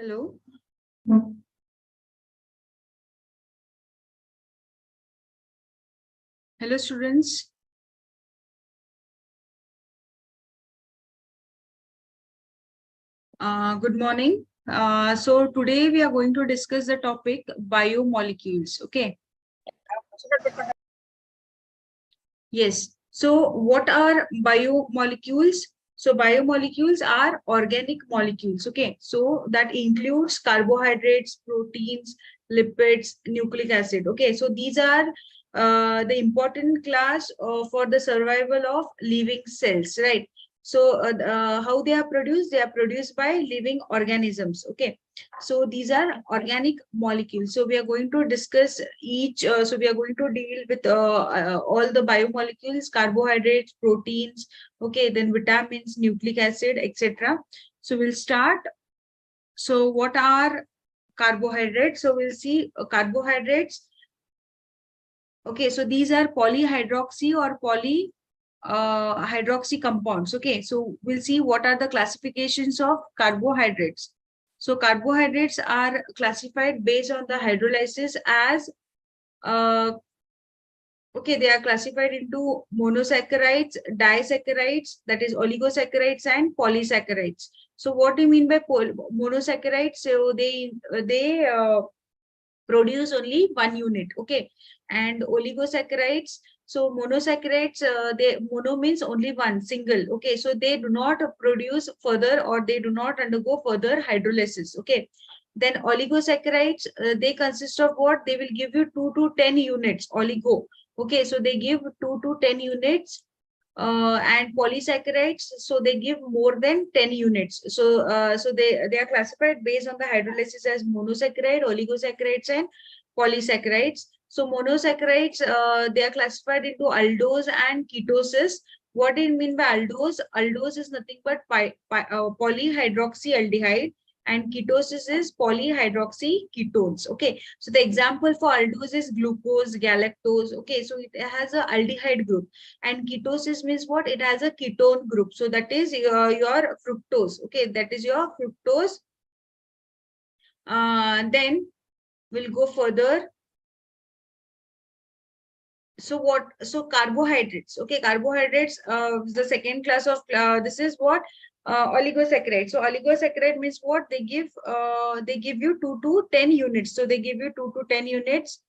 Hello. Hello, students. Good morning. So today we are going to discuss the topic biomolecules. Okay. Yes. So what are biomolecules? So biomolecules are organic molecules. Okay. So that includes carbohydrates, proteins, lipids, nucleic acid. Okay. So these are the important class for the survival of living cells, right? So how they are produced? They are produced by living organisms. Okay. So these are organic molecules. So we are going to discuss each. So we are going to deal with all the biomolecules, carbohydrates, proteins, okay, then vitamins, nucleic acid, etc. So we'll start. So what are carbohydrates? So we'll see carbohydrates. Okay, so these are polyhydroxy or hydroxy compounds. Okay, so we'll see what are the classifications of carbohydrates. So carbohydrates are classified based on the hydrolysis as okay, they are classified into monosaccharides, disaccharides, that is oligosaccharides and polysaccharides. So what do you mean by monosaccharides? So they produce only one unit, okay, and oligosaccharides, so monosaccharides, they mono means only one single, okay, so they do not produce further or they do not undergo further hydrolysis, okay. Then oligosaccharides, they consist of what? They will give you 2 to 10 units oligo, okay, so they give 2 to 10 units, and polysaccharides, so they give more than 10 units. So they are classified based on the hydrolysis as monosaccharide, oligosaccharides and polysaccharides. So monosaccharides, they are classified into aldose and ketosis. What do you mean by aldose? Aldose is nothing but polyhydroxyaldehyde, and ketosis is polyhydroxy ketones. Okay, so the example for aldose is glucose, galactose. Okay, so it has a aldehyde group, and ketosis means what? It has a ketone group. So that is your fructose. Okay, that is your fructose. Then we'll go further. So what? So carbohydrates. Okay, carbohydrates. The second class of this is what? Oligosaccharide. So oligosaccharide means what? They give you 2 to 10 units. So they give you 2 to 10 units.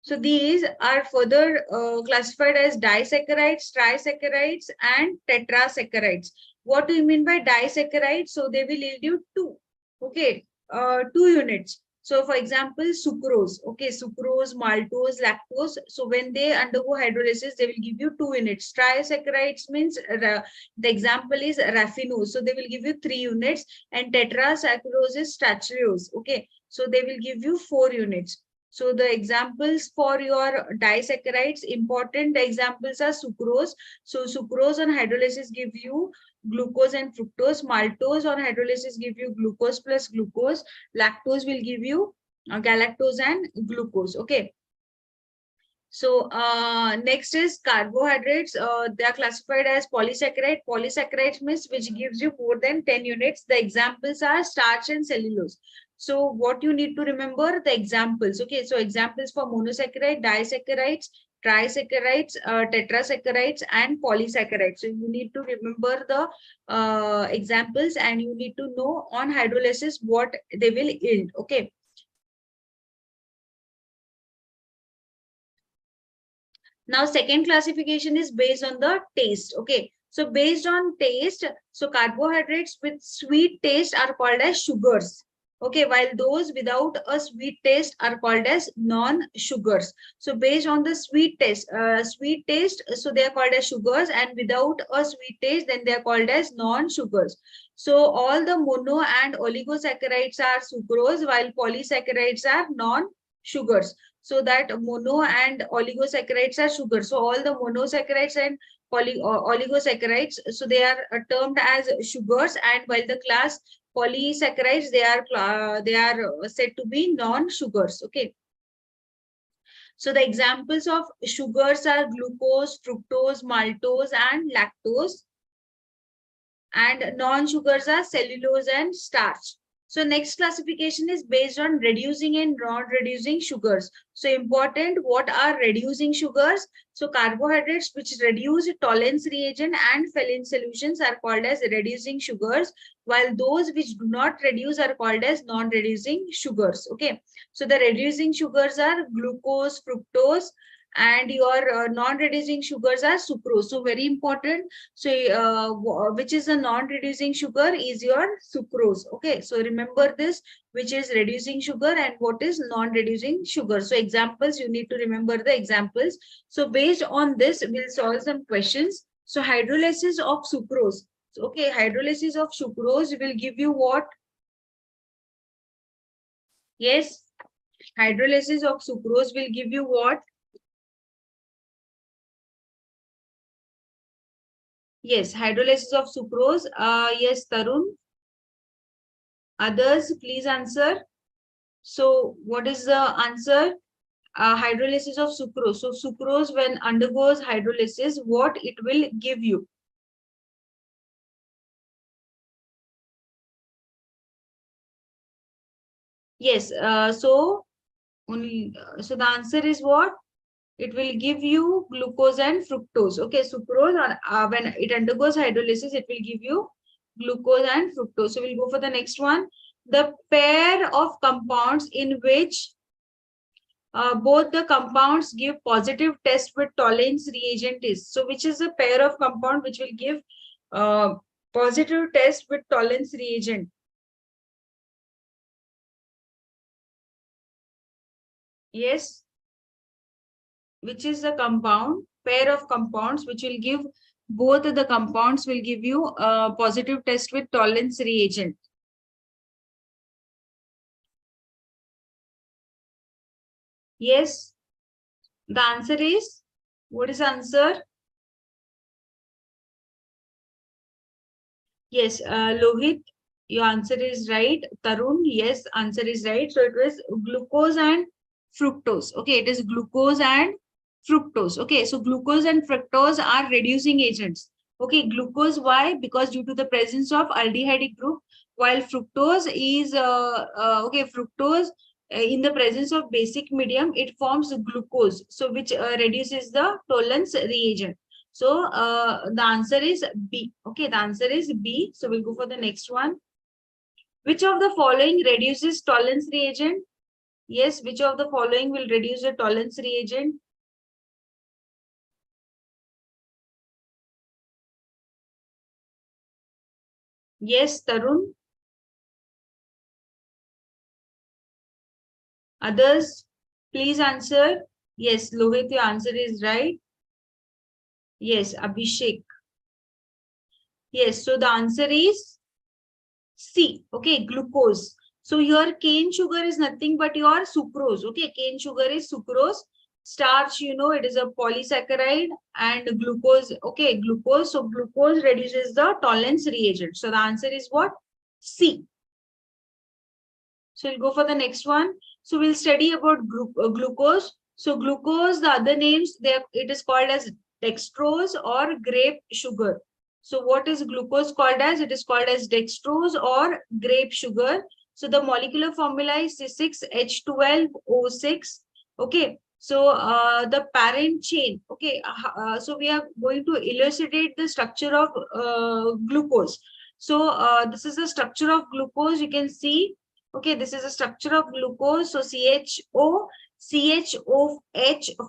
So these are further classified as disaccharides, trisaccharides, and tetrasaccharides. What do you mean by disaccharides? So they will yield you two. Okay, 2 units. So for example, sucrose. Okay, sucrose, maltose, lactose. So when they undergo hydrolysis, they will give you 2 units. Trisaccharides means the example is raffinose. So they will give you 3 units. And tetrasaccharose is stachyose. Okay, so they will give you 4 units. So the examples for your disaccharides, important examples are sucrose. So sucrose on hydrolysis give you glucose and fructose. Maltose on hydrolysis give you glucose plus glucose. Lactose will give you galactose and glucose. Okay. So next is carbohydrates. They are classified as polysaccharide. Polysaccharide means which gives you more than 10 units. The examples are starch and cellulose. So what you need to remember the examples. Okay, so examples for monosaccharide, disaccharides, trisaccharides, tetrasaccharides, and polysaccharides. So you need to remember the examples, and you need to know on hydrolysis what they will yield. Okay. Now, second classification is based on the taste. Okay. So based on taste, so carbohydrates with sweet taste are called as sugars. Okay, while those without a sweet taste are called as non-sugars. So based on the sweet taste, so they are called as sugars, and without a sweet taste, then they are called as non-sugars. So all the mono and oligosaccharides are sucrose, while polysaccharides are non-sugars. So that mono and oligosaccharides are sugar. So all the monosaccharides and oligosaccharides, so they are termed as sugars, and while the class polysaccharides, they are said to be non-sugars. Okay. So the examples of sugars are glucose, fructose, maltose, and lactose. and non-sugars are cellulose and starch. So next classification is based on reducing and non-reducing sugars. So important, what are reducing sugars? So carbohydrates which reduce tolerance reagent and Fallin solutions are called as reducing sugars, while those which do not reduce are called as non-reducing sugars. Okay. So the reducing sugars are glucose, fructose, and your non-reducing sugars are sucrose. So very important. So which is a non-reducing sugar is your sucrose. Okay. So remember this, which is reducing sugar and what is non-reducing sugar. So examples, you need to remember the examples. So based on this, we'll solve some questions. So hydrolysis of sucrose. So, okay, hydrolysis of sucrose will give you what? Yes, hydrolysis of sucrose will give you what? Yes, hydrolysis of sucrose. Yes, Tarun. Others, please answer. So what is the answer? Hydrolysis of sucrose. So sucrose, when undergoes hydrolysis, what it will give you? Yes. So the answer is what? It will give you glucose and fructose. Okay, sucrose, when it undergoes hydrolysis, it will give you glucose and fructose. So we'll go for the next one. The pair of compounds in which both the compounds give positive test with tolerance reagent is. So which is a pair of compound which will give uh, positive test with tolerance reagent? Yes. Which is the compound, pair of compounds which will give, both the compounds will give you a positive test with tolerance reagent? Yes. The answer is, what is the answer? Yes, Lohit, your answer is right. Tarun, yes, answer is right. So it was glucose and fructose. Okay, it is glucose and fructose. Okay, so glucose and fructose are reducing agents. Okay, glucose, why? Because due to the presence of aldehyde group, while fructose is, okay, fructose in the presence of basic medium, it forms glucose, so which reduces the tolerance reagent. So the answer is B. Okay, the answer is B. So we'll go for the next one. Which of the following reduces tolerance reagent? Yes, which of the following will reduce the tolerance reagent? Yes, Tarun. Others, please answer. Yes, Lohit, your answer is right. Yes, Abhishek. Yes, so the answer is C. Okay, glucose. So your cane sugar is nothing but your sucrose. Okay, cane sugar is sucrose. Starch, you know, it is a polysaccharide, and glucose. Okay, glucose. So glucose reduces the tolerance reagent. So the answer is what? C. So we'll go for the next one. So we'll study about glucose. So glucose, the other names, it is called as dextrose or grape sugar. So what is glucose called as? It is called as dextrose or grape sugar. So the molecular formula is C6H12O6. Okay. So the parent chain. Okay. So we are going to elucidate the structure of glucose. So this is the structure of glucose. You can see. Okay, this is a structure of glucose. So CHOH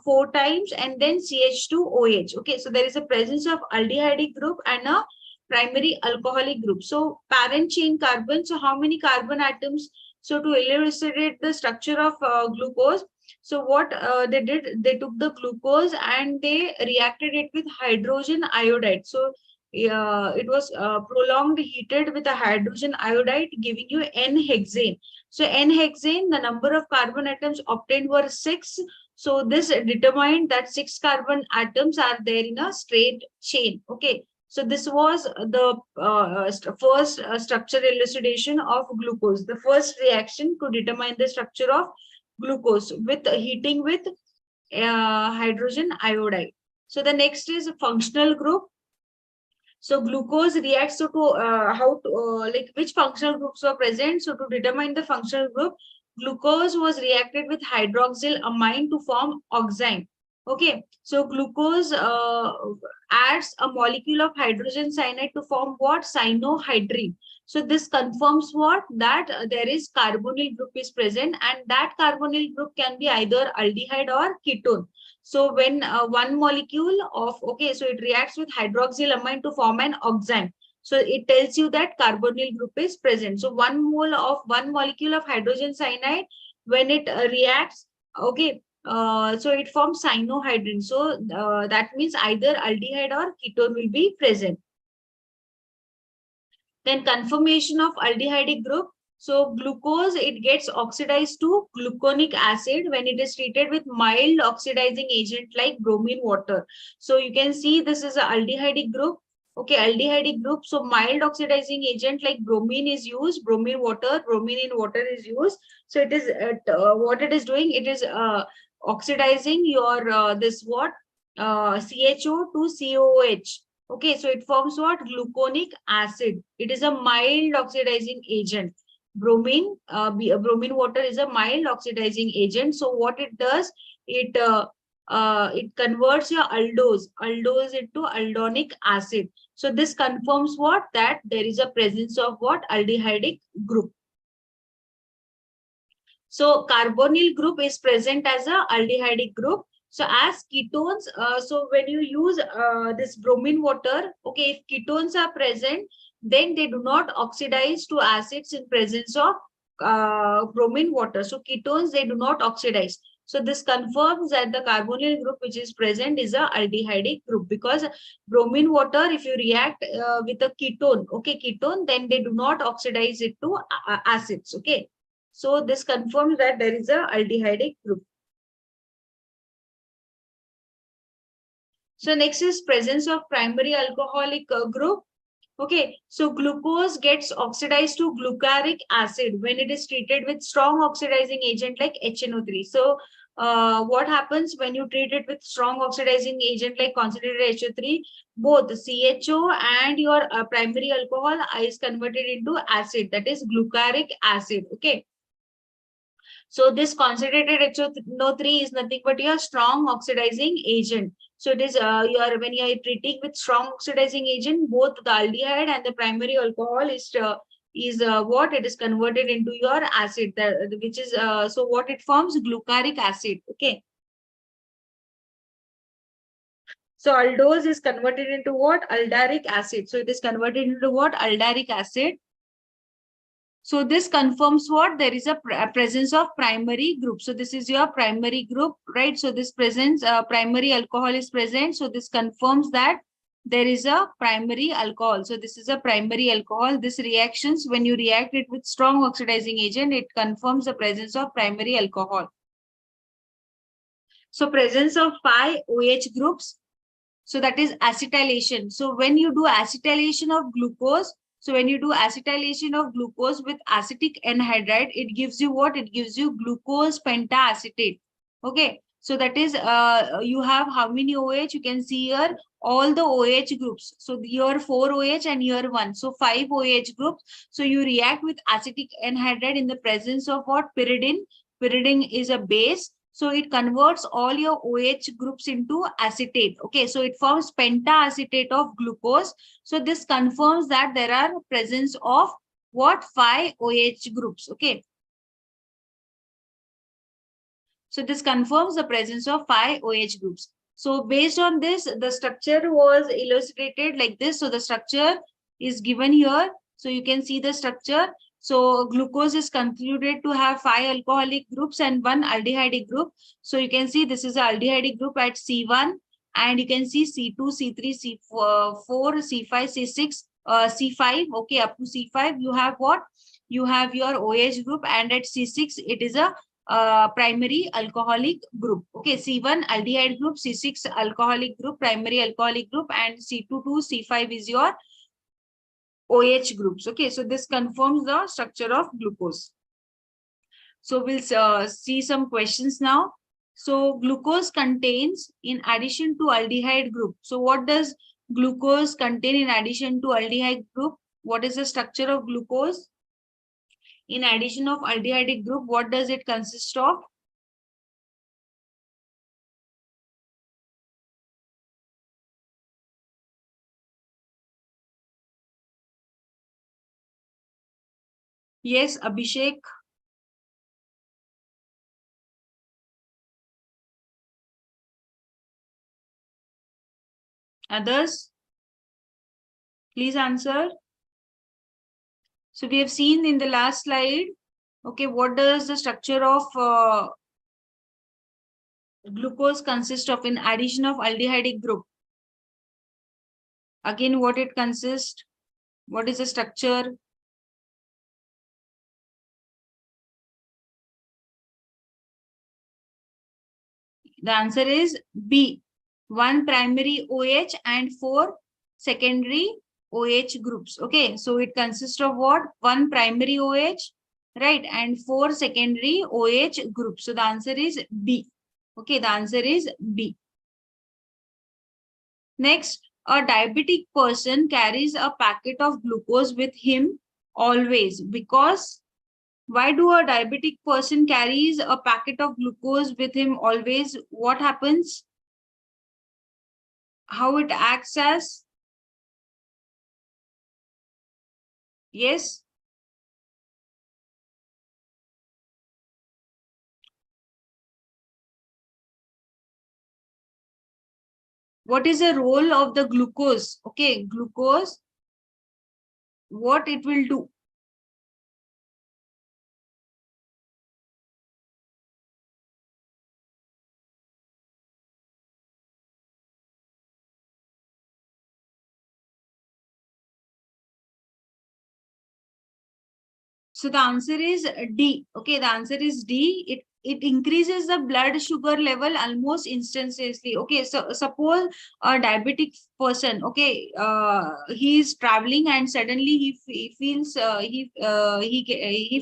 4 times and then CH2OH. Okay, so there is a presence of aldehyde group and a primary alcoholic group. So parent chain carbon. So how many carbon atoms? So to elucidate the structure of glucose, so what they did, they took the glucose and they reacted it with hydrogen iodide. So it was prolonged heated with a hydrogen iodide, giving you N-hexane. So N-hexane, the number of carbon atoms obtained were 6. So this determined that 6 carbon atoms are there in a straight chain. Okay. So this was the first structure elucidation of glucose. The first reaction to determine the structure of glucose with heating with hydrogen iodide. So the next is functional group. So glucose reacts to how to, like which functional groups were present. So to determine the functional group, glucose was reacted with hydroxyl amine to form oxime. Okay, so glucose adds a molecule of hydrogen cyanide to form what? Cyanohydrine. So this confirms what? That there is carbonyl group is present, and that carbonyl group can be either aldehyde or ketone. So when one molecule of, okay, so it reacts with hydroxylamine to form an oxime. So it tells you that carbonyl group is present. So one molecule of hydrogen cyanide, when it reacts, okay, so it forms cyanohydrin. So that means either aldehyde or ketone will be present. Then conformation of aldehydic group. So glucose, it gets oxidized to gluconic acid when it is treated with mild oxidizing agent like bromine water. So you can see this is a aldehydic group. Okay, aldehydic group. So mild oxidizing agent like bromine is used, bromine water, bromine in water is used. So it is what it is doing, it is oxidizing your this what CHO to COOH. Okay, so it forms what? Gluconic acid. It is a mild oxidizing agent. Bromine water is a mild oxidizing agent. So what it does, it converts your aldose into aldonic acid. So this confirms what? That there is a presence of what? Aldehydic group. So carbonyl group is present as a aldehydic group. So as ketones, so when you use this bromine water, okay, if ketones are present, then they do not oxidize to acids in presence of bromine water. So ketones, they do not oxidize. So this confirms that the carbonyl group which is present is a aldehydic group, because bromine water, if you react with a ketone, okay, ketone, then they do not oxidize it to acids, okay. So this confirms that there is a aldehydic group. So next is presence of primary alcoholic group. Okay, so glucose gets oxidized to glucaric acid when it is treated with strong oxidizing agent like HNO3. So what happens when you treat it with strong oxidizing agent like concentrated HO3, both CHO and your primary alcohol is converted into acid, that is glucaric acid. Okay. So this concentrated HNO3 is nothing but your strong oxidizing agent. So it is when you are treating with strong oxidizing agent, both the aldehyde and the primary alcohol is what it is converted into your acid, which is so what it forms? Glucaric acid. Okay. So aldose is converted into what? Aldaric acid. So it is converted into what? Aldaric acid. So this confirms what? There is a presence of primary group. So this is your primary group, right? So this presence, primary alcohol is present. So this confirms that there is a primary alcohol. So this is a primary alcohol. This reactions, when you react it with strong oxidizing agent, it confirms the presence of primary alcohol. So presence of 5 OH groups. So that is acetylation. So when you do acetylation of glucose, so when you do acetylation of glucose with acetic anhydride, it gives you what? It gives you glucose pentaacetate. Okay. So that is, you have how many OH? You can see here all the OH groups. So here 4 OH and here 1. So 5 OH groups. So you react with acetic anhydride in the presence of what? Pyridine. Pyridine is a base. So it converts all your OH groups into acetate. Okay, so it forms pentaacetate of glucose. So this confirms that there are presence of what? 5 OH groups. Okay. So this confirms the presence of 5 OH groups. So based on this, the structure was illustrated like this. So the structure is given here. So you can see the structure. So glucose is concluded to have 5 alcoholic groups and 1 aldehydic group. So you can see this is an aldehydic group at C1, and you can see C2, C3, C4, C5, C6, C5. Okay, up to C5 you have what? You have your OH group, and at C6 it is a primary alcoholic group. Okay, C1 aldehyde group, C6 alcoholic group, primary alcoholic group, and C2 to C5 is your OH groups. Okay, so this confirms the structure of glucose. So we'll see some questions now. So glucose contains, in addition to aldehyde group. So what does glucose contain in addition to aldehyde group? What is the structure of glucose? In addition of aldehyde group, what does it consist of? Yes, Abhishek. Others, please answer. So we have seen in the last slide, okay, what does the structure of glucose consist of in addition of aldehyde group? Again, what it consists? What is the structure? The answer is B. One primary OH and four secondary OH groups. Okay, so it consists of what? One primary OH, right, and four secondary OH groups. So the answer is B. Okay, the answer is B. Next, a diabetic person carries a packet of glucose with him always. Because why do a diabetic person carries a packet of glucose with him always? What happens? How it acts as? Yes. What is the role of the glucose? Okay, glucose, what it will do? So the answer is D. Okay, the answer is D. It increases the blood sugar level almost instantaneously. Okay, so suppose a diabetic person, okay, he is traveling and suddenly he feels he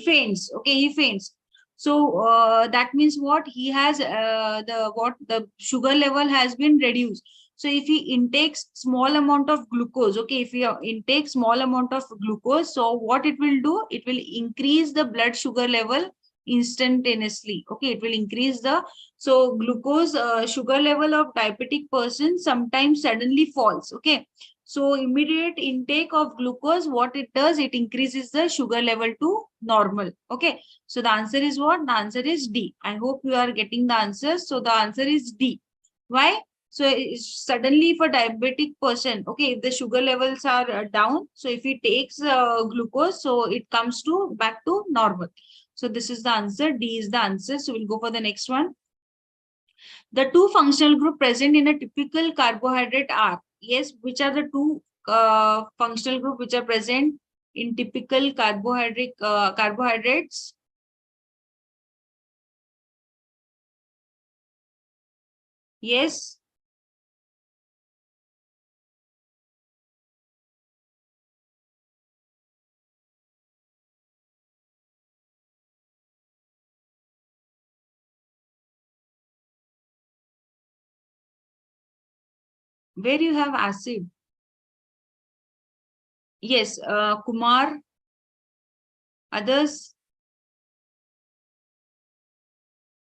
faints. Okay, he faints. So that means what? He has the sugar level has been reduced. So if he intakes small amount of glucose, okay, if he intake small amount of glucose, so what it will do? It will increase the blood sugar level instantaneously. Okay, it will increase the, so glucose sugar level of diabetic person sometimes suddenly falls. Okay, so immediate intake of glucose, what it does, it increases the sugar level to normal. Okay, so the answer is what? The answer is D. I hope you are getting the answer. So the answer is D. Why? So suddenly for diabetic person, okay, if the sugar levels are down, so if he takes glucose, so it comes to back to normal. So this is the answer. D is the answer. So we'll go for the next one. The two functional group present in a typical carbohydrate are, yes, which are the two functional group which are present in typical carbohydrates? Yes. Where you have acid? Yes, Kumar. Others,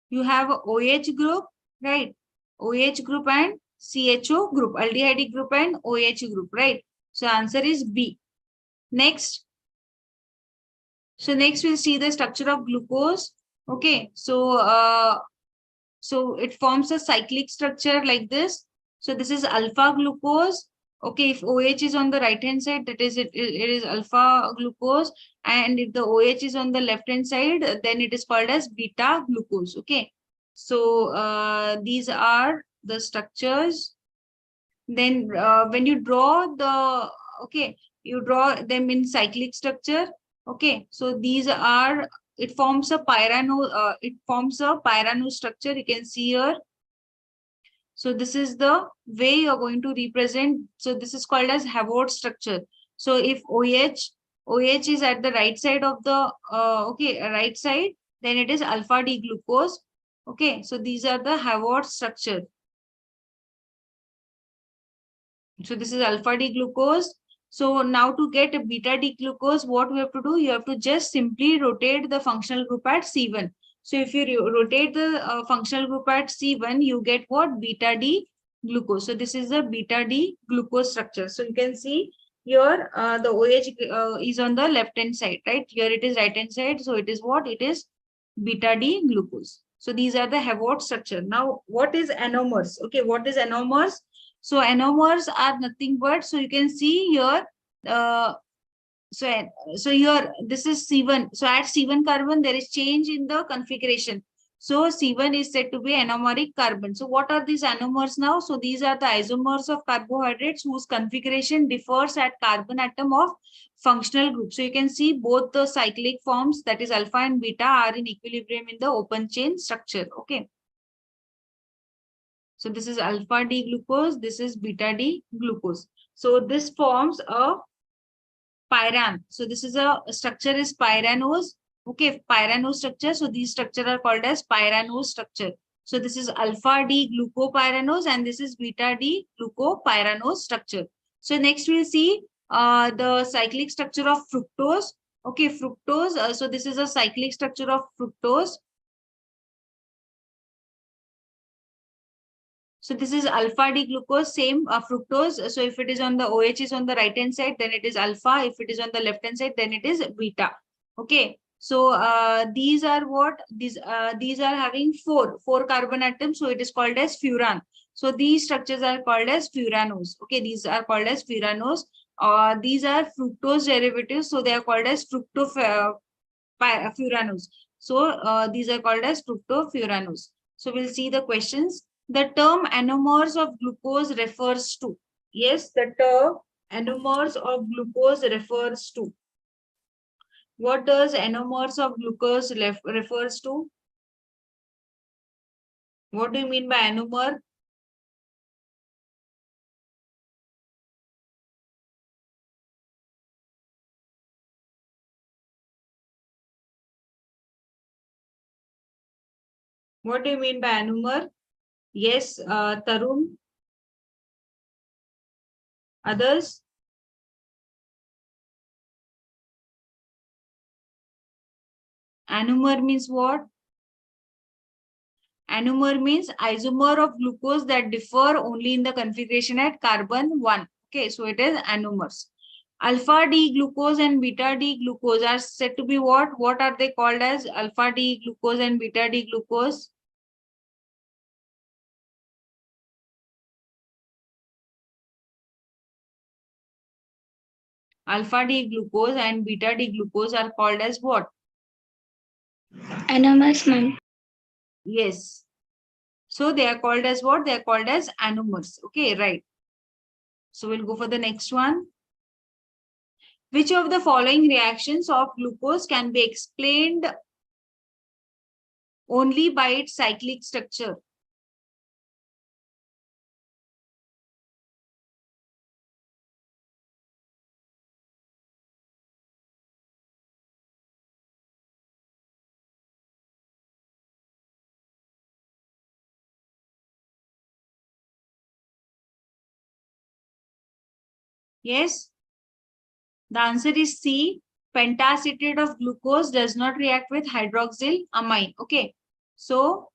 you have a OH group, right? OH group and CHO group, aldehyde group and OH group, right? So answer is B. Next. So next we'll see the structure of glucose. Okay, so it forms a cyclic structure like this. So this is alpha glucose. Okay, if OH is on the right hand side, that is it is alpha glucose. And if the OH is on the left hand side, then it is called as beta glucose. Okay, so these are the structures. Then when you draw the, okay, you draw them in cyclic structure. Okay, so these are, it forms a pyrano structure. You can see here. So this is the way you're going to represent. So this is called as Havard structure. So if OH is at the right side of the, okay, right side, then it is alpha D glucose. Okay, so these are the Havard structure. So this is alpha D glucose. So now to get beta D glucose, what we have to do? You have to just simply rotate the functional group at C1. So if you rotate the functional group at C1, you get what? Beta D glucose. So this is the beta D glucose structure. So you can see here the OH is on the left hand side, right? Here it is right hand side. So it is what? It is beta D glucose. So these are the Havort structure. Now what is anomers? Okay, what is anomers? So anomers are nothing but, so you can see here, uh, so, so here this is C1. So at C1 carbon, there is change in the configuration. So C1 is said to be anomeric carbon. So what are these anomers now? So these are the isomers of carbohydrates whose configuration differs at carbon atom of functional group. So you can see both the cyclic forms, that is alpha and beta, are in equilibrium in the open chain structure. Okay. So this is alpha D glucose, this is beta D glucose. So this forms a pyran. So this is a structure is pyranose. Okay, pyranose structure. So these structure are called as pyranose structure. So this is alpha D glucopyranose and this is beta D glucopyranose structure. So next we'll see the cyclic structure of fructose. Okay, fructose. So this is a cyclic structure of fructose. So this is alpha D glucose, same fructose. So if it is on the OH is on the right hand side, then it is alpha. If it is on the left hand side, then it is beta. Okay. So these are what? These are having four carbon atoms. So it is called as furan. So these structures are called as furanose. Okay, these are called as furanose. These are fructose derivatives. So they are called as fructofuranose. So these are called as fructofuranose. So we'll see the questions. The term anomers of glucose refers to. Yes, the term anomers of glucose refers to. What does anomers of glucose refers to? What do you mean by anomer? What do you mean by anomer? Yes, Tarun. Others? Anomer means what? Anomer means isomer of glucose that differ only in the configuration at carbon 1. Okay, so it is anomers. Alpha D glucose and beta D glucose are said to be what? What are they called as? Alpha D glucose and beta D glucose? Alpha D glucose and beta D glucose are called as what? Anomers, ma'am. Yes. So they are called as what? They are called as anomers. Okay, right. So we'll go for the next one. Which of the following reactions of glucose can be explained only by its cyclic structure? Yes. The answer is C. Pentacetate of glucose does not react with hydroxyl amine. Okay. So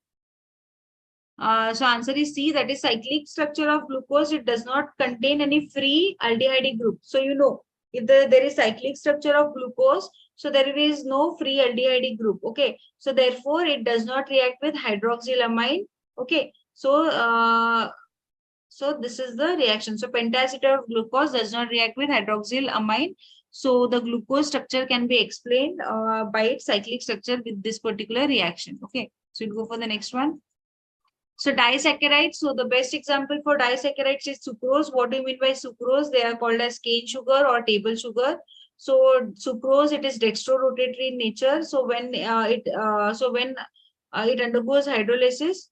answer is C, that is cyclic structure of glucose. It does not contain any free aldehyde group. So you know, if there is cyclic structure of glucose, so there is no free aldehyde group. Okay, so therefore it does not react with hydroxylamine. Okay, so so this is the reaction. So pentacetate of glucose does not react with hydroxylamine. So the glucose structure can be explained by its cyclic structure with this particular reaction. Okay, so we'll go for the next one. So disaccharides, so the best example for disaccharides is sucrose. What do you mean by sucrose? They are called as cane sugar or table sugar. So sucrose, it is dextrorotatory in nature. So when it undergoes hydrolysis,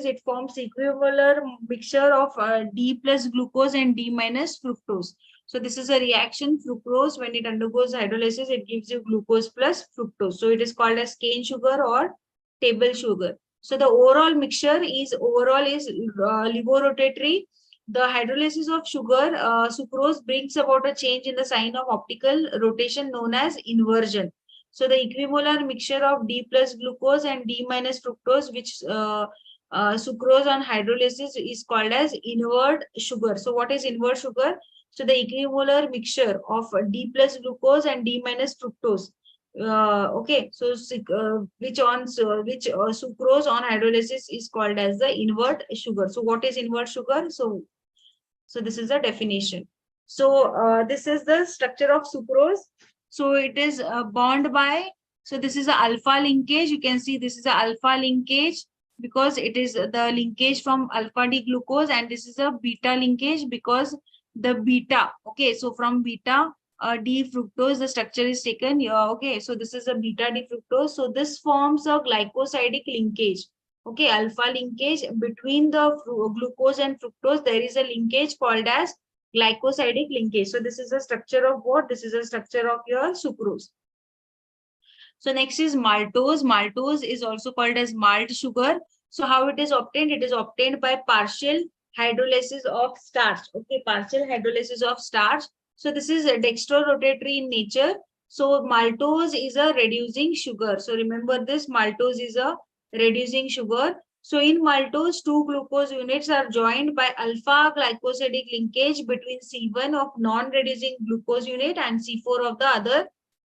it forms equivalent mixture of D plus glucose and D minus fructose. So this is a reaction fructose. When it undergoes hydrolysis, it gives you glucose plus fructose. So it is called as cane sugar or table sugar. So the overall mixture is levorotatory. The hydrolysis of sugar, sucrose brings about a change in the sign of optical rotation known as inversion. So the equimolar mixture of D plus glucose and D minus fructose, which sucrose on hydrolysis is called as invert sugar. So what is invert sugar? So the equimolar mixture of D plus glucose and D minus fructose. Okay, so which sucrose on hydrolysis is called as the invert sugar. So what is invert sugar? So this is the definition. So this is the structure of sucrose. So it is bound by, so this is a alpha linkage. You can see this is a alpha linkage because it is the linkage from alpha D glucose, and this is a beta linkage because the beta. Okay, so from beta D fructose, the structure is taken. Okay, so this is a beta D fructose. So this forms a glycosidic linkage. Okay, alpha linkage between the glucose and fructose. There is a linkage called as glycosidic linkage. So this is the structure of what? This is a structure of your sucrose. So next is maltose. Maltose is also called as malt sugar. So how it is obtained? It is obtained by partial hydrolysis of starch. Okay, partial hydrolysis of starch. So this is dextrorotatory in nature. So maltose is a reducing sugar. So remember this, maltose is a reducing sugar. So in maltose, two glucose units are joined by alpha glycosidic linkage between C1 of non-reducing glucose unit and C4 of the other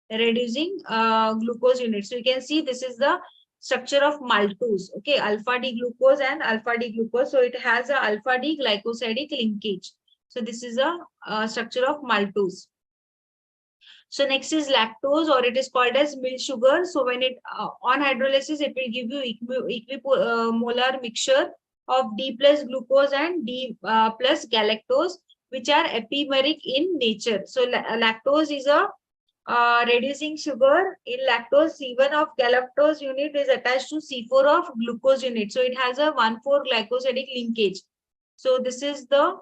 reducing glucose unit. So you can see this is the structure of maltose. Okay, alpha D glucose and alpha D glucose. So it has a alpha D glycosidic linkage. So this is a structure of maltose. So next is lactose, or it is called as milk sugar. So when it on hydrolysis, it will give you equimolar mixture of D plus glucose and D plus galactose, which are epimeric in nature. So lactose is a reducing sugar. In lactose, C1 of galactose unit is attached to C4 of glucose unit. So it has a 1,4 glycosidic linkage. So this is the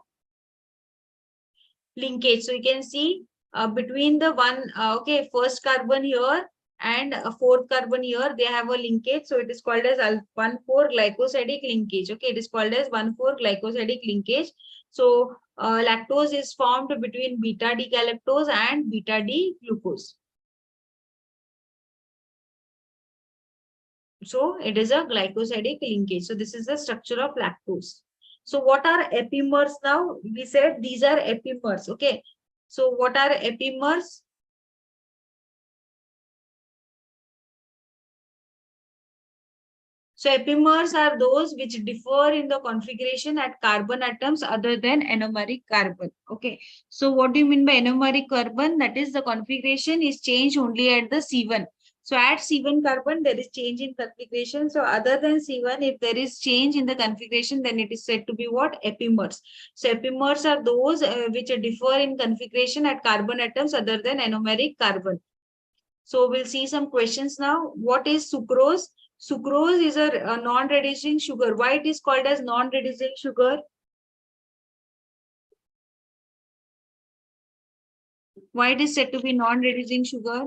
linkage. So you can see between the first carbon here and fourth carbon here, they have a linkage. So it is called as 1,4 glycosidic linkage. Okay, it is called as 1,4 glycosidic linkage. So lactose is formed between beta D galactose and beta D glucose. So it is a glycosidic linkage. So this is the structure of lactose. So what are epimers now? We said these are epimers. Okay. So what are epimers? So epimers are those which differ in the configuration at carbon atoms other than anomeric carbon. Okay. So what do you mean by anomeric carbon? That is the configuration is changed only at the C1. So at C1 carbon, there is change in configuration. So other than C1, if there is change in the configuration, then it is said to be what? Epimers. So epimers are those which differ in configuration at carbon atoms other than anomeric carbon. So we'll see some questions now. What is sucrose? Sucrose is a non-reducing sugar. Why it is called as non-reducing sugar? Why it is said to be non-reducing sugar?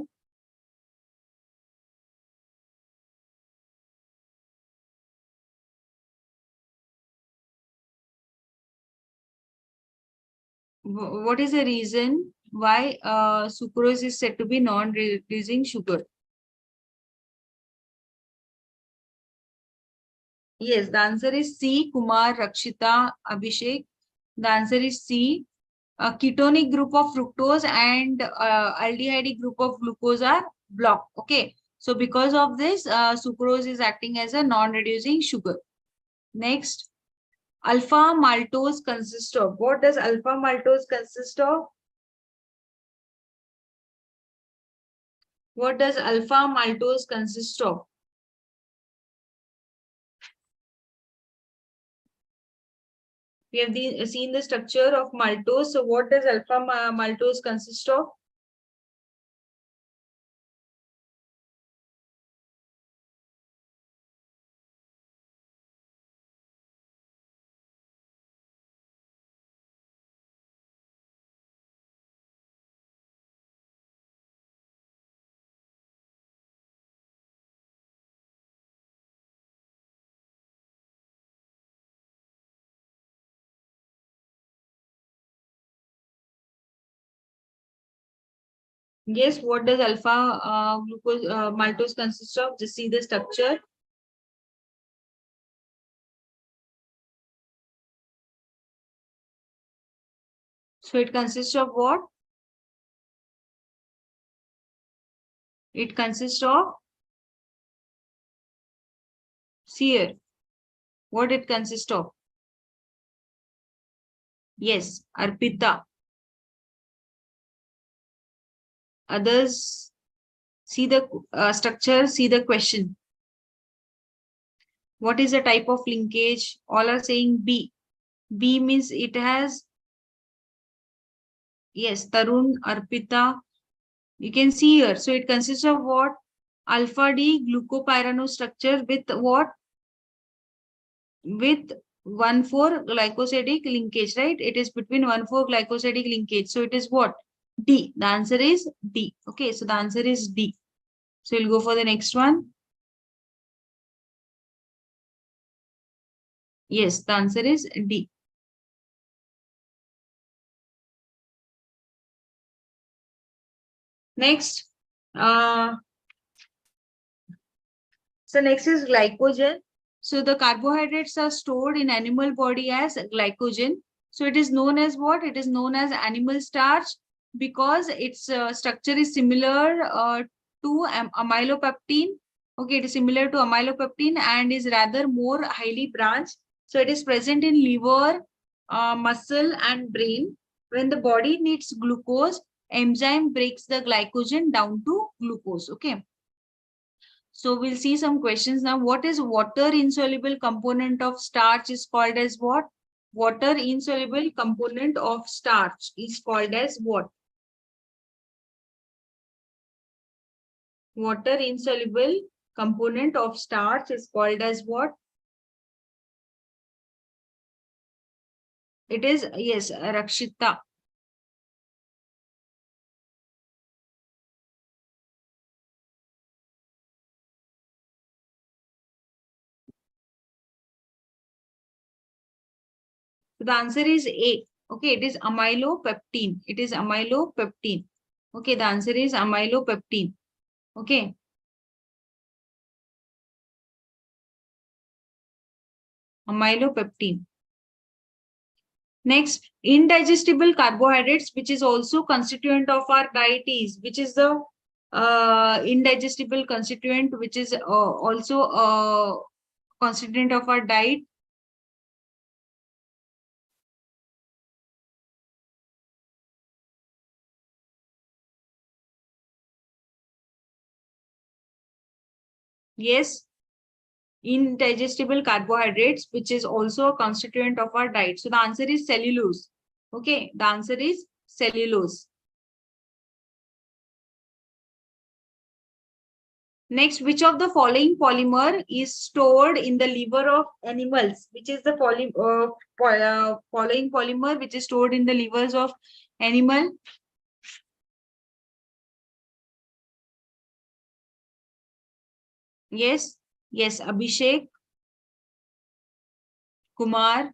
What is the reason why sucrose is said to be non-reducing sugar? Yes, the answer is C. Kumar, Rakshita, Abhishek. The answer is C. A ketonic group of fructose and aldehyde group of glucose are blocked. Okay. So because of this, sucrose is acting as a non-reducing sugar. Next, alpha maltose consists of. What does alpha maltose consist of? What does alpha maltose consist of? We have seen the structure of maltose. So what does alpha maltose consist of? Yes, what does alpha glucose maltose consist of? Just see the structure. So it consists of what? It consists of sear. What it consists of? Yes, arpita. Others see the structure, see the question. What is the type of linkage? All are saying B. B means it has, yes, Tarun, Arpita. You can see here. So it consists of what? Alpha D glucopyranose structure with what? With 1,4 glycosidic linkage, right? It is between 1,4 glycosidic linkage. So it is what? D. The answer is D. Okay, so the answer is D. So we'll go for the next one. Yes, the answer is D. Next, so next is glycogen. So the carbohydrates are stored in animal body as glycogen. So it is known as what? It is known as animal starch because its structure is similar to amylopectin. Okay, it is similar to amylopectin and is rather more highly branched. So it is present in liver, muscle and brain. When the body needs glucose, enzyme breaks the glycogen down to glucose. Okay. So we'll see some questions now. What is water insoluble component of starch is called as what? Water insoluble component of starch is called as what? Water insoluble component of starch is called as what? It is, yes, Rakshita. So the answer is A. Okay, it is amylopectin. It is amylopectin. Okay, the answer is amylopectin. Okay. Amylopectin. Next, indigestible carbohydrates, which is also constituent of our diet is, which is the indigestible constituent, which is also constituent of our diet. Yes, indigestible carbohydrates, which is also a constituent of our diet. So the answer is cellulose. Okay, the answer is cellulose. Next, which of the following polymer is stored in the liver of animals? Which is the following polymer which is stored in the livers of animal? Yes, yes, Abhishek, Kumar,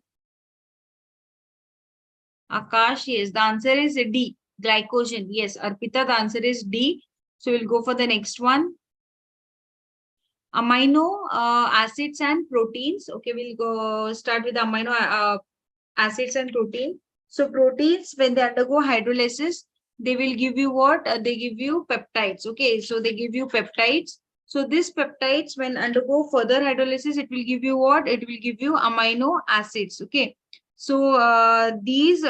Akash, yes, the answer is D, glycogen. Yes, Arpita, the answer is D. So we'll go for the next one. Amino acids and proteins. Okay, we'll go start with the amino acids and protein. So proteins, when they undergo hydrolysis, they will give you what? They give you peptides. Okay, so they give you peptides. So these peptides, when undergo further hydrolysis, it will give you what? It will give you amino acids. Okay, so these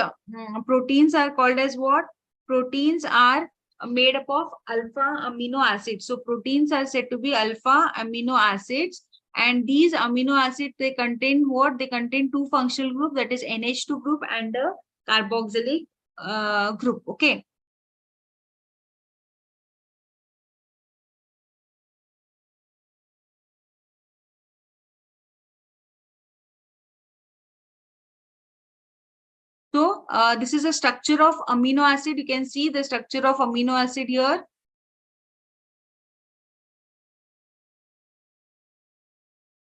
proteins are called as what? Proteins are made up of alpha amino acids. So proteins are said to be alpha amino acids. And these amino acids, they contain what? They contain two functional group, that is NH2 group and the carboxylic group. Okay. So this is a structure of amino acid. You can see the structure of amino acid here.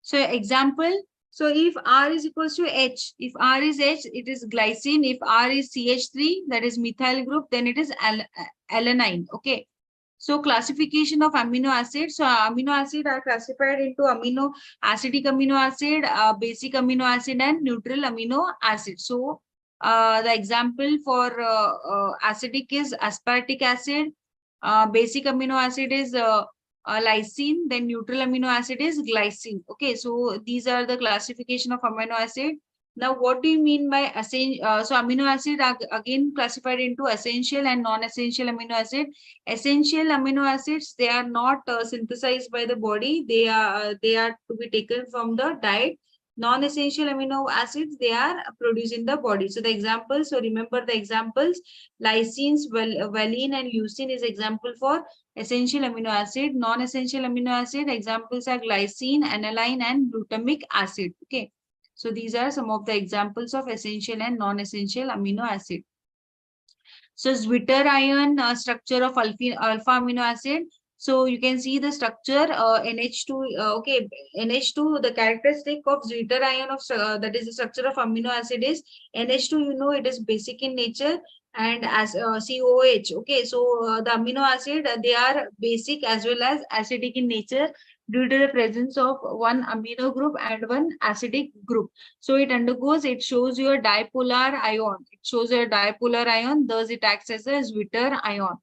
So example, So if R is equals to H, if R is H, it is glycine. If R is CH3, that is methyl group, then it is alanine. Okay. So classification of amino acids. So amino acid are classified into acidic amino acid, basic amino acid, and neutral amino acid. So the example for acidic is aspartic acid. Basic amino acid is lysine, then neutral amino acid is glycine. Okay, so these are the classification of amino acid. Now, what do you mean by essential? So amino acid are again classified into essential and non-essential amino acid. Essential amino acids, they are not synthesized by the body. They are to be taken from the diet. Non-essential amino acids, they are produced in the body. So the examples, so remember the examples, lysines, valine and leucine is example for essential amino acid. Non-essential amino acid examples are glycine, aniline, and glutamic acid. Okay. So these are some of the examples of essential and non-essential amino acid. So zwitterion structure of alpha amino acid. So you can see the structure NH2. Okay, NH2. The characteristic of zwitterion of that is the structure of amino acid is NH2. You know, it is basic in nature, and as COH. Okay, so the amino acid they are basic as well as acidic in nature due to the presence of one amino group and one acidic group. So it undergoes, it shows your dipolar ion. It shows your dipolar ion, thus it acts as a Zwitter ion.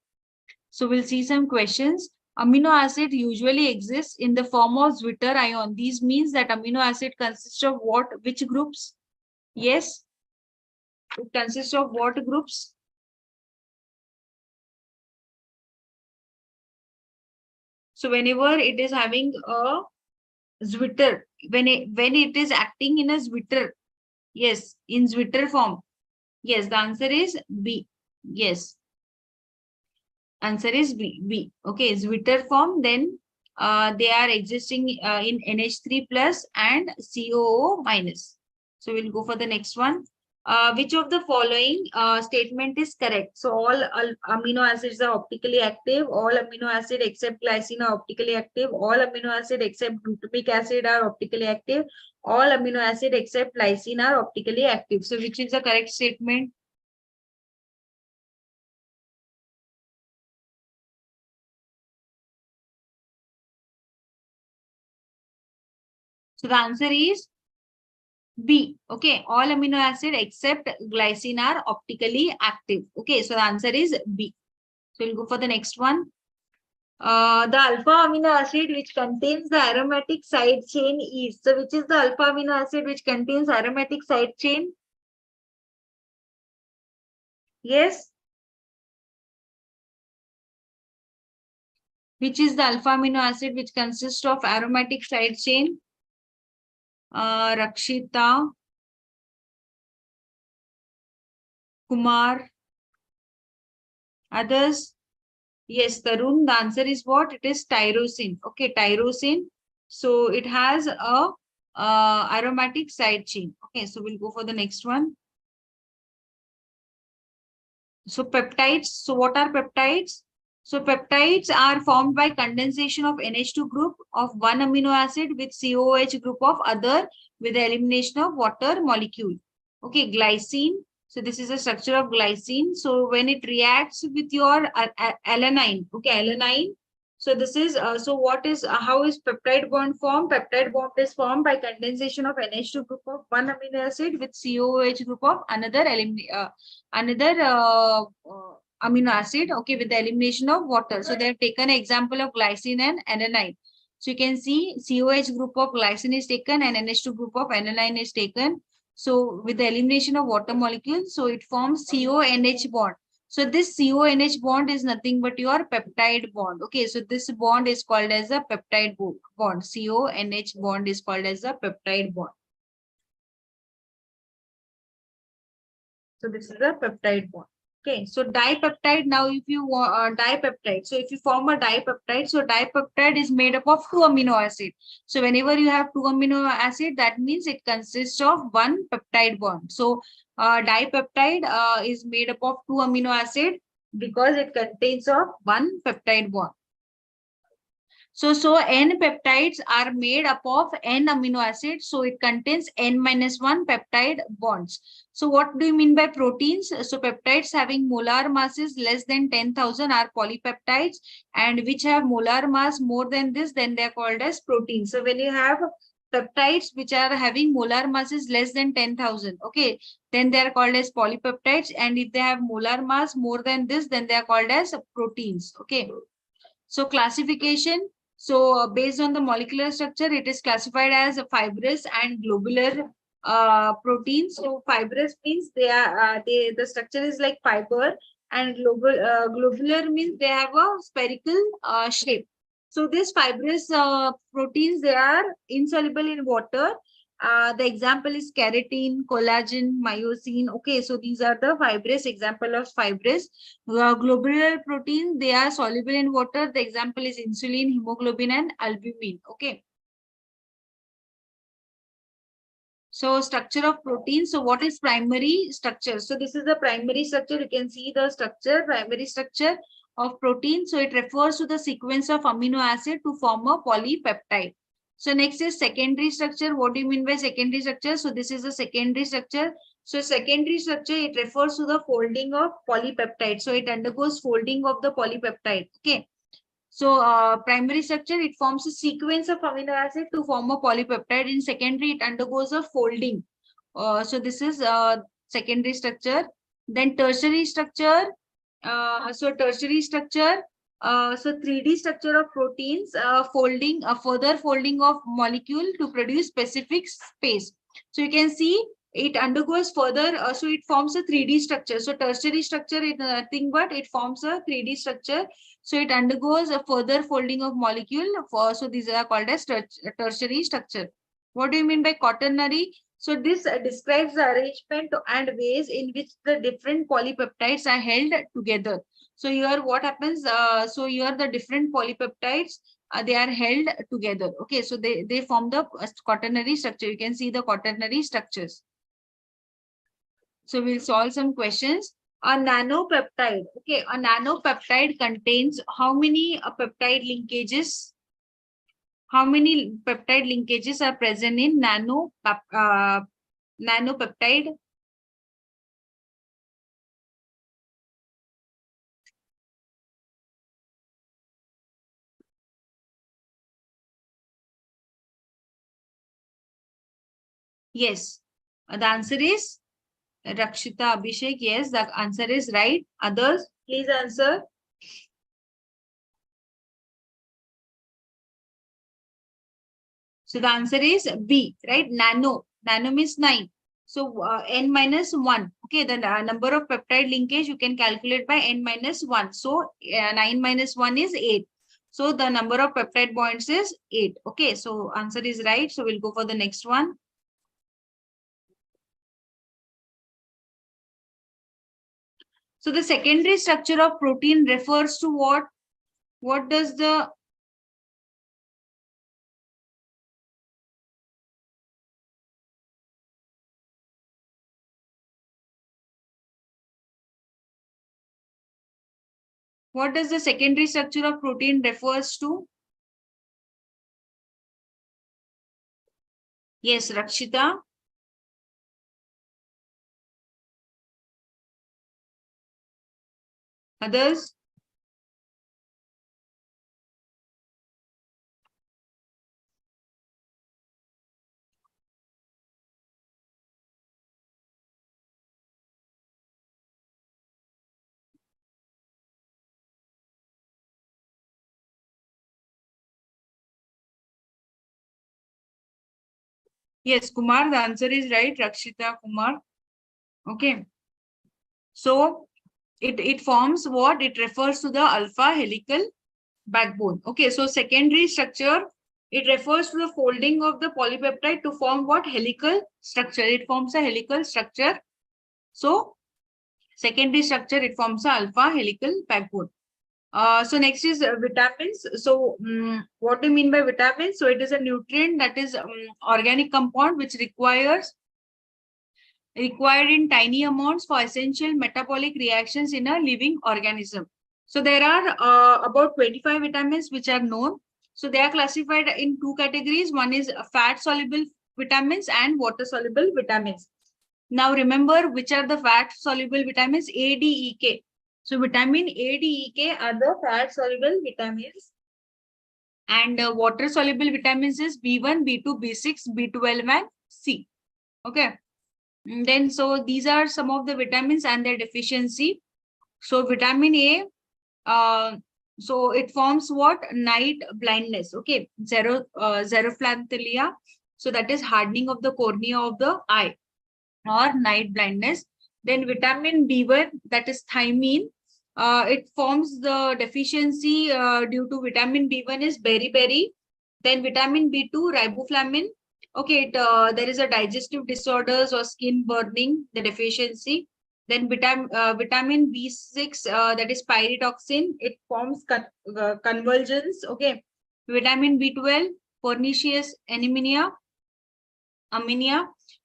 So we'll see some questions. Amino acid usually exists in the form of Zwitter ion. These means that amino acid consists of what? Which groups? Yes. It consists of what groups? So whenever it is having a Zwitter, when it is acting in a Zwitter, yes, in Zwitter form. Yes, the answer is B. Yes. Answer is B. B. Okay, Zwitter form, then they are existing in NH3 plus and COO minus. So we'll go for the next one. Which of the following statement is correct? So all amino acids are optically active. All amino acid except glycine are optically active. All amino acid except glutamic acid are optically active. All amino acid except lysine are optically active. So which is the correct statement? So the answer is B. Okay, all amino acid except glycine are optically active. Okay, so the answer is B. So we'll go for the next one. The alpha amino acid which contains the aromatic side chain is. So which is the alpha amino acid which contains aromatic side chain? Yes. Which is the alpha amino acid which consists of aromatic side chain? Rakshita, Kumar, others? Yes, Tarun, the answer is what? It is tyrosine. Okay, tyrosine. So it has a aromatic side chain. Okay, so we'll go for the next one. So peptides. So what are peptides? So peptides are formed by condensation of NH2 group of one amino acid with COH group of other with the elimination of water molecule. Okay, glycine. So this is a structure of glycine. So when it reacts with your alanine, okay, alanine. So this is so what is how is peptide bond formed? Peptide bond is formed by condensation of NH2 group of one amino acid with COH group of another amino acid, okay, with the elimination of water. So they have taken an example of glycine and aniline. So you can see COH group of glycine is taken and NH2 group of aniline is taken. So with the elimination of water molecules, so it forms CONH bond. So this CONH bond is nothing but your peptide bond. Okay, so this bond is called as a peptide bond. CONH bond is called as a peptide bond. So this is a peptide bond. Okay, so dipeptide. Now, if you want dipeptide, so if you form a dipeptide, so dipeptide is made up of two amino acid. So whenever you have two amino acid, that means it consists of one peptide bond. So dipeptide is made up of two amino acid because it contains of one peptide bond. So N peptides are made up of N amino acids. So it contains N-1 peptide bonds. So what do you mean by proteins? So peptides having molar masses less than 10,000 are polypeptides, and which have molar mass more than this, then they are called as proteins. So when you have peptides which are having molar masses less than 10,000, okay, then they are called as polypeptides. And if they have molar mass more than this, then they are called as proteins. Okay. So classification. So based on the molecular structure, it is classified as a fibrous and globular proteins. So fibrous means they are the structure is like fiber, and globular means they have a spherical shape. So these fibrous proteins, they are insoluble in water. The example is keratin, collagen, myosin. Okay, so these are the fibrous example of fibrous. Globular protein, they are soluble in water. The example is insulin, hemoglobin, and albumin. Okay. So structure of protein. So what is primary structure? So this is the primary structure. You can see the structure, primary structure of protein. So it refers to the sequence of amino acid to form a polypeptide. So next is secondary structure. What do you mean by secondary structure? So this is a secondary structure. So secondary structure, it refers to the folding of polypeptide. So it undergoes folding of the polypeptide. Okay. So primary structure, it forms a sequence of amino acid to form a polypeptide. In secondary, it undergoes a folding. So this is secondary structure. Then tertiary structure. So tertiary structure. So 3D structure of proteins, folding, further folding of molecule to produce specific space. So you can see it undergoes further, so it forms a 3D structure. So tertiary structure is nothing but it forms a 3D structure. So it undergoes a further folding of molecule. So these are called as tertiary structure. What do you mean by quaternary? So this describes the arrangement and ways in which the different polypeptides are held together. So here what happens? So here the different polypeptides, they are held together. Okay, so they form the quaternary structure. You can see the quaternary structures. So we'll solve some questions. A nanopeptide. Okay, a nanopeptide contains how many peptide linkages? How many peptide linkages are present in nanopeptide? Yes. The answer is Rakshita Abhishek. Yes, the answer is right. Others, please answer. So the answer is B, right? Nano. Nano means 9. So N-1. Okay, the number of peptide linkage you can calculate by N-1. So 9 minus 1 is 8. So the number of peptide bonds is 8. Okay, so answer is right. So we'll go for the next one. So the secondary structure of protein refers to what? What does the secondary structure of protein refers to? Yes, Rakshita. Others? Yes, Kumar, the answer is right, Rakshita Kumar. Okay. So it forms what? It refers to the alpha helical backbone. Okay, so secondary structure, it refers to the folding of the polypeptide to form what? Helical structure. It forms a helical structure. So secondary structure, it forms a alpha helical backbone. So next is vitamins. So what do you mean by vitamins? So it is a nutrient that is organic compound which required in tiny amounts for essential metabolic reactions in a living organism. So there are about 25 vitamins which are known. So they are classified in two categories. One is fat soluble vitamins and water soluble vitamins. Now remember which are the fat soluble vitamins: A, D, E, K. So vitamin A, D, E, K are the fat soluble vitamins, and water soluble vitamins is B1, B2, B6, B12 and C. Okay. Then so these are some of the vitamins and their deficiency. So vitamin A, so it forms what? Night blindness. Okay. Xerophthalmia. So that is hardening of the cornea of the eye or night blindness. Then vitamin B1, that is thiamine. It forms the deficiency due to vitamin B1 is beriberi. Then vitamin B2, riboflavin. Okay, there is a digestive disorders or skin burning, the deficiency. Then vitamin B6, that is pyridoxine. It forms convulsions. Okay. Vitamin B12, pernicious anemia.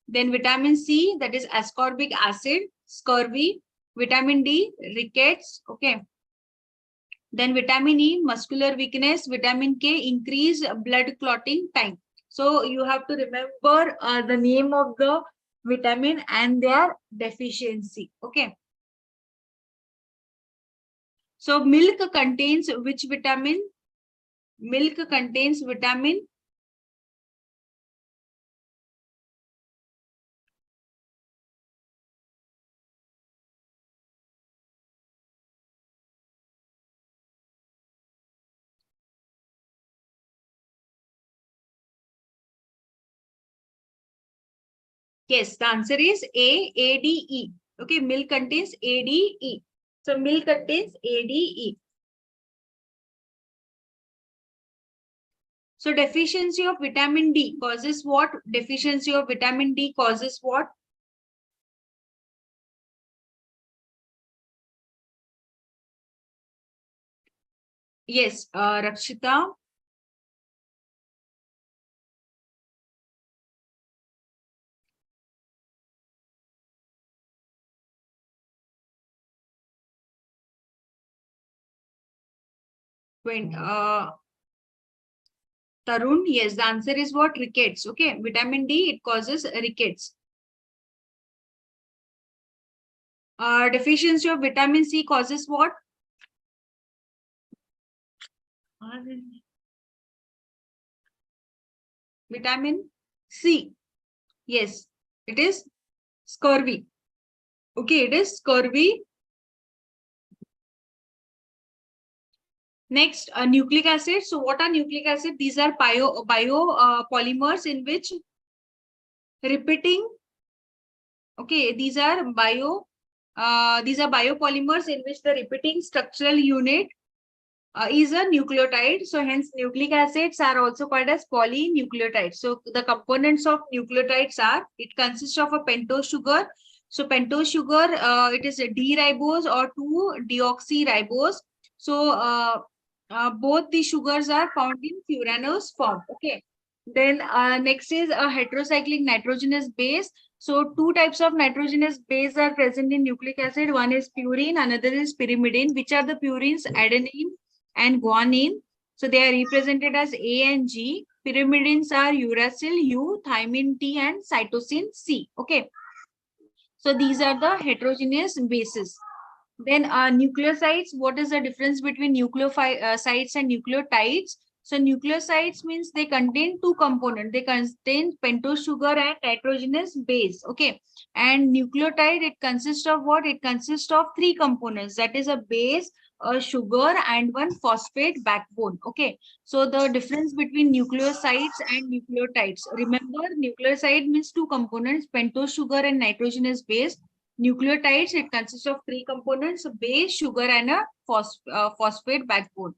Then vitamin C, that is ascorbic acid, scurvy. Vitamin D, rickets. Okay. Then vitamin E, muscular weakness. Vitamin K, increase blood clotting time. So you have to remember the name of the vitamin and their deficiency. Okay. So milk contains which vitamin? Milk contains vitamin. Yes, the answer is A, D, E. Okay, milk contains A, D, E. So milk contains A, D, E. So deficiency of vitamin D causes what? Deficiency of vitamin D causes what? Yes, Rakshita. When Tarun, yes, the answer is what? Rickets. Okay, vitamin D, it causes rickets. Deficiency of vitamin C causes what? Vitamin C. Yes, it is scurvy. Okay, it is scurvy. Next, nucleic acid. So what are nucleic acid? These are polymers in which repeating. Okay, these are biopolymers in which the repeating structural unit is a nucleotide. So hence nucleic acids are also called as polynucleotides. So the components of nucleotides are, it consists of a pentose sugar. So pentose sugar, it is a D-ribose or 2-deoxyribose. So both the sugars are found in furanose form. Okay. Then next is a heterocyclic nitrogenous base. So two types of nitrogenous base are present in nucleic acid. One is purine, another is pyrimidine. Which are the purines? Adenine and guanine. So they are represented as A and G. Pyrimidines are uracil, U, thymine T, and cytosine C. Okay. So these are the heterogeneous bases. Then nucleosides, what is the difference between nucleosides and nucleotides? So nucleosides means they contain two components. They contain pentose sugar and nitrogenous base. Okay. And nucleotide, it consists of what? It consists of three components. That is a base, a sugar, and one phosphate backbone. Okay. So the difference between nucleosides and nucleotides. Remember, nucleoside means two components, pentose sugar and nitrogenous base. Nucleotides, it consists of three components: base, sugar, and a phosphate backbone.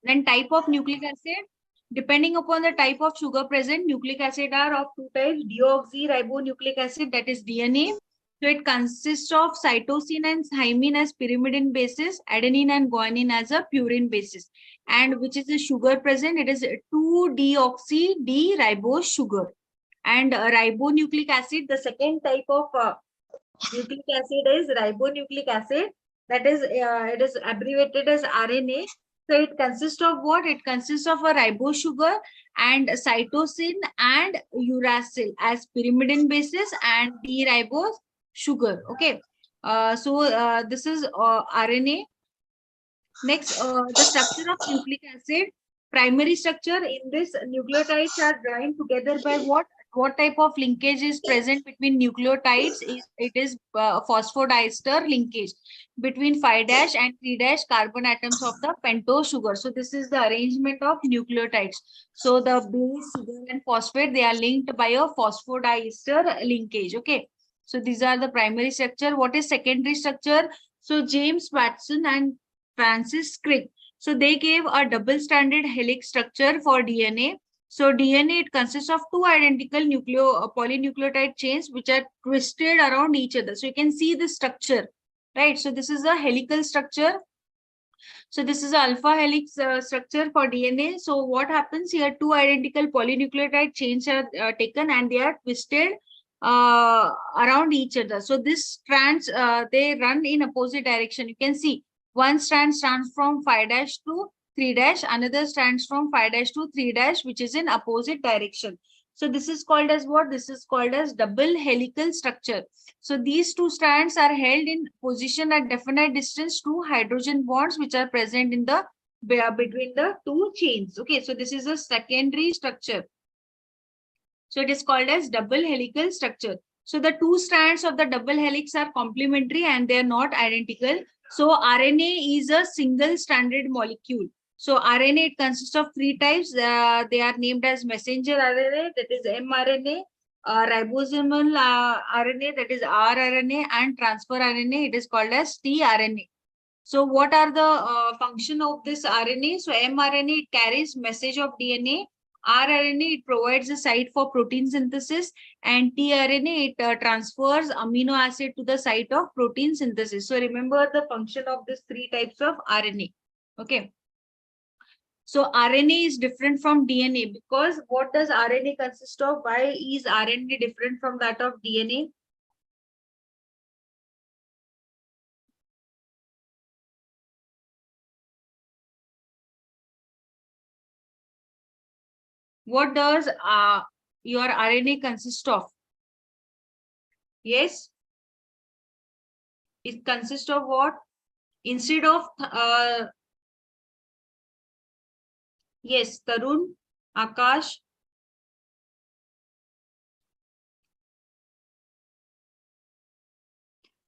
Then type of nucleic acid. Depending upon the type of sugar present, nucleic acid are of two types: deoxyribonucleic acid, that is DNA. So it consists of cytosine and thymine as pyrimidine bases, adenine and guanine as a purine basis. And which is the sugar present? It is 2-deoxy-D-ribose sugar. And ribonucleic acid, the second type of nucleic acid is ribonucleic acid. That is, it is abbreviated as RNA. So it consists of what? It consists of a ribose sugar and cytosine and uracil as pyrimidine basis and D-ribose sugar. Okay. This is RNA. Next, the structure of nucleic acid. Primary structure in this nucleotides are joined together by what? What type of linkage is present between nucleotides? It is phosphodiester linkage between 5' and 3' carbon atoms of the pentose sugar. So this is the arrangement of nucleotides. So the base, sugar, and phosphate, they are linked by a phosphodiester linkage. Okay. So these are the primary structure. What is secondary structure? So James Watson and Francis Crick. So they gave a double-stranded helix structure for DNA. So DNA, it consists of two identical polynucleotide chains which are twisted around each other. So you can see the structure, right? So this is a helical structure. So this is alpha helix structure for DNA. So what happens here? Two identical polynucleotide chains are taken and they are twisted around each other. So this strands, they run in opposite direction. You can see one strand stands from 5' to 3', another stands from 5' to 3', which is in opposite direction. So this is called as what? This is called as double helical structure. So these two strands are held in position at definite distance to hydrogen bonds which are present in the between the two chains. Okay, so this is a secondary structure. So it is called as double helical structure. So the two strands of the double helix are complementary and they are not identical. So RNA is a single stranded molecule. So RNA, it consists of three types. They are named as messenger RNA, that is mRNA, ribosomal RNA, that is rRNA, and transfer RNA, it is called as tRNA. So what are the function of this RNA? So mRNA, it carries message of DNA. rRNA, it provides a site for protein synthesis, and tRNA, it transfers amino acid to the site of protein synthesis. So remember the function of these three types of RNA. Okay. So RNA is different from DNA because what does RNA consist of? Why is RNA different from that of DNA? What does your RNA consist of? Yes, it consists of what? Instead of yes, Tarun, Akash.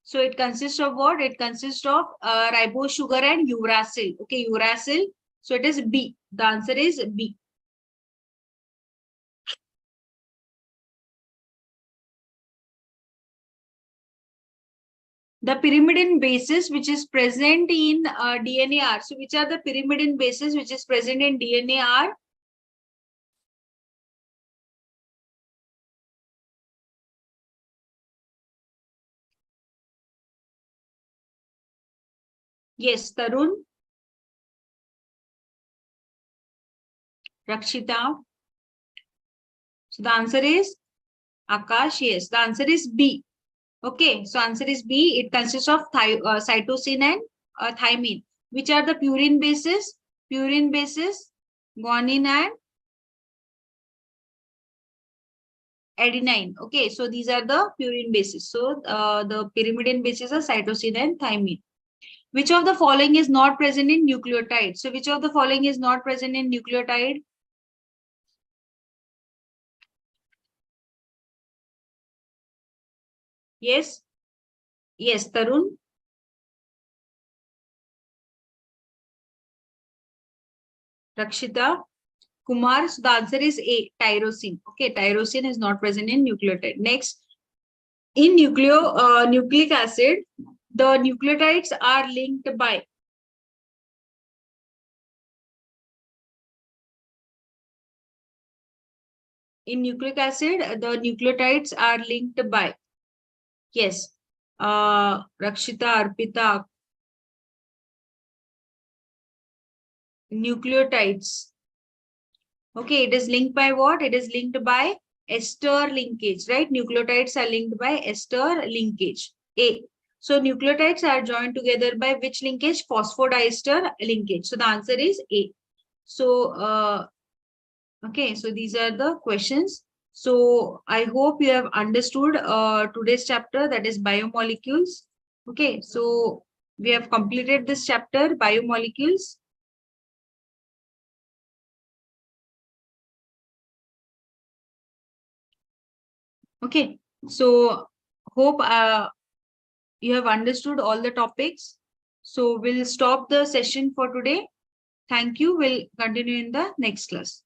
So it consists of what? It consists of ribose sugar and uracil. Okay, uracil. So it is B. The answer is B. The pyrimidine bases which is present in DNA are. So which are the pyrimidine bases which is present in DNA are? Yes, Tarun, Rakshita. So the answer is Akash. Yes, the answer is B. Okay, so answer is B. It consists of cytosine and thymine. Which are the purine bases? Purine bases, guanine and adenine. Okay, so these are the purine bases. So the pyrimidine bases are cytosine and thymine. Which of the following is not present in nucleotide? So which of the following is not present in nucleotide? Yes. Yes, Tarun. Rakshita. Kumar. So the answer is A, tyrosine. Okay, tyrosine is not present in nucleotide. Next, in nucleic acid, the nucleotides are linked by. In nucleic acid, the nucleotides are linked by. Yes. Rakshita, Arpita, nucleotides. Okay, it is linked by what? It is linked by ester linkage, right? Nucleotides are linked by ester linkage. A. So nucleotides are joined together by which linkage? Phosphodiester linkage. So the answer is A. So okay, so these are the questions. So I hope you have understood today's chapter, that is biomolecules. Okay, so we have completed this chapter, biomolecules. Okay, so hope you have understood all the topics. So we'll stop the session for today. Thank you. We'll continue in the next class.